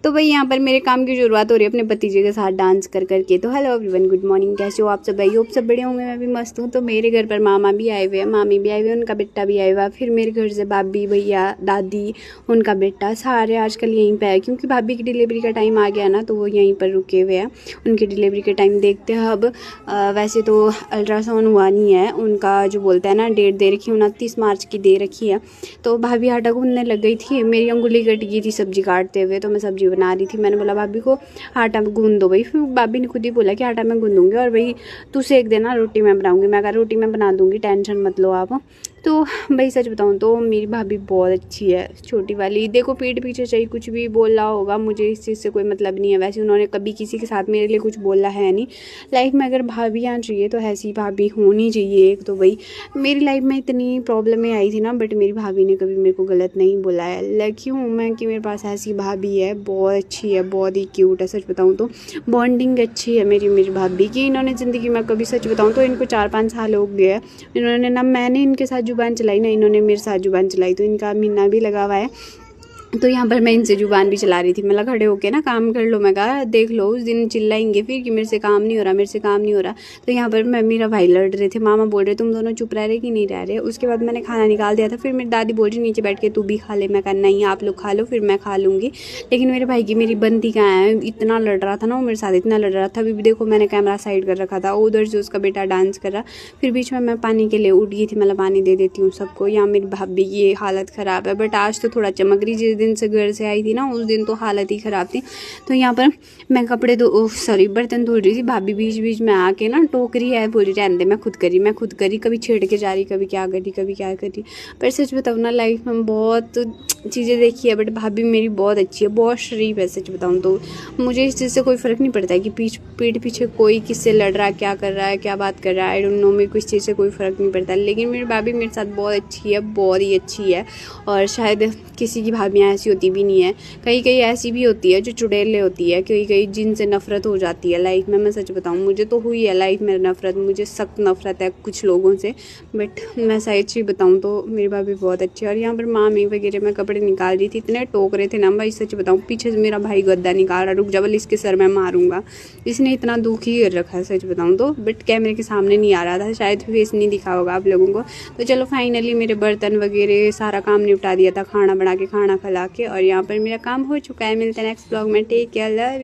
तो भाई यहाँ पर मेरे काम की शुरुआत हो रही है अपने भतीजे के साथ डांस कर करके। तो हेलो एवरीवन, गुड मॉर्निंग, कैसे हो आप सब भाई? होप सब बड़े होंगे, मैं भी मस्त हूँ। तो मेरे घर पर मामा भी आए हुए हैं, मामी भी आई हुई है, उनका बेटा भी आया हुआ है। फिर मेरे घर से भाभी, भैया, दादी, उनका बेटा, सारे आजकल यहीं पर है क्योंकि भाभी की डिलीवरी का टाइम आ गया ना, तो वो यहीं पर रुके हुए हैं। उनकी डिलीवरी के टाइम देखते हैं अब। वैसे तो अल्ट्रासाउंड हुआ नहीं है उनका, जो बोलता है ना डेट दे रखी है 29 मार्च की दे रखी है। तो भाभी आटा गूंदने लग गई थी, मेरी अंगुली कट गई थी सब्जी काटते हुए, तो मैं सब्जी बना रही थी। मैंने बोला भाभी को आटा गूंद दो भाई। फिर भाभी ने खुद ही बोला कि आटा मैं गूंदूंगी और भाई तू सेक देना, रोटी मैं बनाऊंगी। मैं कहा रोटी मैं बना दूंगी, टेंशन मत लो आप। तो भाई सच बताऊं तो मेरी भाभी बहुत अच्छी है, छोटी वाली। देखो पीठ पीछे चाहिए कुछ भी बोला होगा, मुझे इस चीज़ से कोई मतलब नहीं है। वैसे उन्होंने कभी किसी के साथ मेरे लिए कुछ बोला है नहीं। लाइफ में अगर भाभी आना चाहिए तो ऐसी भाभी होनी चाहिए एक। तो भाई मेरी लाइफ में इतनी प्रॉब्लमें आई थी ना, बट मेरी भाभी ने कभी मेरे को गलत नहीं बोला है। लकी हूँ मैं कि मेरे पास ऐसी भाभी है, बहुत अच्छी है, बहुत ही क्यूट है। सच बताऊँ तो बॉन्डिंग अच्छी है मेरी भाभी की। इन्होंने ज़िंदगी में कभी, सच बताऊँ तो इनको 4-5 साल हो गए हैं, इन्होंने ना, मैंने इनके साथ जुबान चलाई ना इन्होंने मेरे साथ जुबान चलाई। तो इनका महीना भी लगा हुआ है। तो यहाँ पर मैं इनसे जुबान भी चला रही थी। मतलब खड़े होके ना काम कर लो, मैं कहा देख लो उस दिन चिल्लाएंगे फिर कि मेरे से काम नहीं हो रहा, मेरे से काम नहीं हो रहा। तो यहाँ पर मैं, मेरा भाई लड़ रहे थे, मामा बोल रहे तुम दोनों चुप रह रहे कि नहीं रह रहे। उसके बाद मैंने खाना निकाल दिया था। फिर मेरी दादी बोल रही नीचे बैठ के तू भी खा ले। मैं कहा नहीं आप लोग खा लो, फिर मैं खा लूँगी। लेकिन मेरे भाई की मेरी बनती कहाँ है, इतना लड़ रहा था ना वो मेरे साथ, इतना लड़ रहा था। अभी भी देखो मैंने कैमरा साइड कर रखा था, उधर से उसका बेटा डांस कर रहा। फिर बीच में मैं पानी के लिए उठ गई थी, मतलब पानी दे देती हूँ सबको। यहाँ मेरी भाभी की ये हालत ख़राब है, बट आज तो थोड़ा चमक रही। जिस दिन से घर से आई थी ना उस दिन तो हालत ही ख़राब थी। तो यहाँ पर मैं कपड़े बर्तन धो रही थी, भाभी बीच बीच में आके ना टोकरी है, बोली रहने दे, मैं खुद करी, कभी छेड़ के जा रही, कभी क्या करी। पर सच बताऊँ ना लाइफ में बहुत चीज़ें देखी है, बट भाभी मेरी बहुत अच्छी है, बहुत शरीफ है। सच बताऊँ तो मुझे इस चीज़ से कोई फ़र्क नहीं पड़ता है कि पीठ पीछे कोई किससे लड़ रहा है, क्या कर रहा है, क्या बात कर रहा है, आई डोंट नो, मेरे को इस चीज़ से कोई फ़र्क नहीं पड़ता। लेकिन मेरी भाभी मेरे साथ बहुत अच्छी है, बहुत ही अच्छी है। और शायद किसी की भाभियाँ ऐसी होती भी नहीं है, कई ऐसी भी होती है जो चुड़ैले होती है, कई जिनसे नफ़रत हो जाती है लाइफ में। मैं सच बताऊँ मुझे तो हुई है लाइफ में नफ़रत, मुझे सख्त नफ़रत है कुछ लोगों से। बट मैं सच्ची बताऊँ तो मेरी भाभी बहुत अच्छी है। और यहाँ पर मामी वगैरह मैं कपड़े निकाल रही थी, इतने टोक रहे थे ना भाई, सच बताऊँ पीछे से मेरा भाई गद्दा निकाल रहा, रुक जा बल इसके सर में मारूंगा, इसने इतना दुख ही कर रखा है सच बताऊँ तो। बट कैमरे के सामने नहीं आ रहा था, शायद फेस नहीं दिखा होगा आप लोगों को। तो चलो फाइनली मेरे बर्तन वगैरह सारा काम निपटा दिया था, खाना बना के, खाना खिला के, और यहाँ पर मेरा काम हो चुका है। मिलते हैं नेक्स्ट ब्लॉग में, टेक केयर, लव।